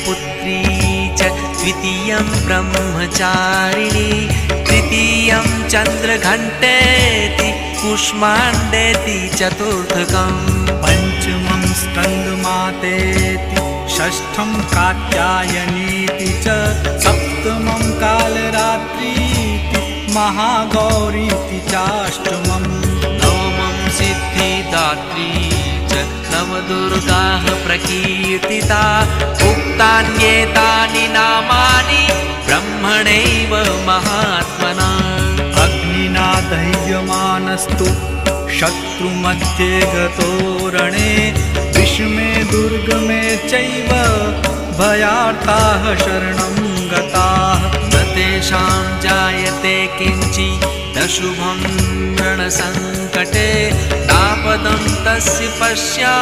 पुत्री च द्वितीयं ब्रह्मचारिणी तृतीयं चन्द्रघण्टेति कूष्माण्डेति चतुर्थकम् पञ्चमं स्कन्दमातेति षष्ठं कात्यायनीति च सप्तमं कालरात्रीति महागौरीति चाष्टमम् नवमं सिद्धिदात्री च नवदुर्गाः प्रकीर्तिता उक्तान्येतानि नामानि ब्रह्मणैव महात्मना अग्निना दह्यमानस्तु शत्रुमध्ये गतो रणे विषमे दुर्गमे चैव भयार्ताः शरणं गताः न तेषां जायते किञ्चिदशुभं रणसङ्कटे नापदं तस्य पश्या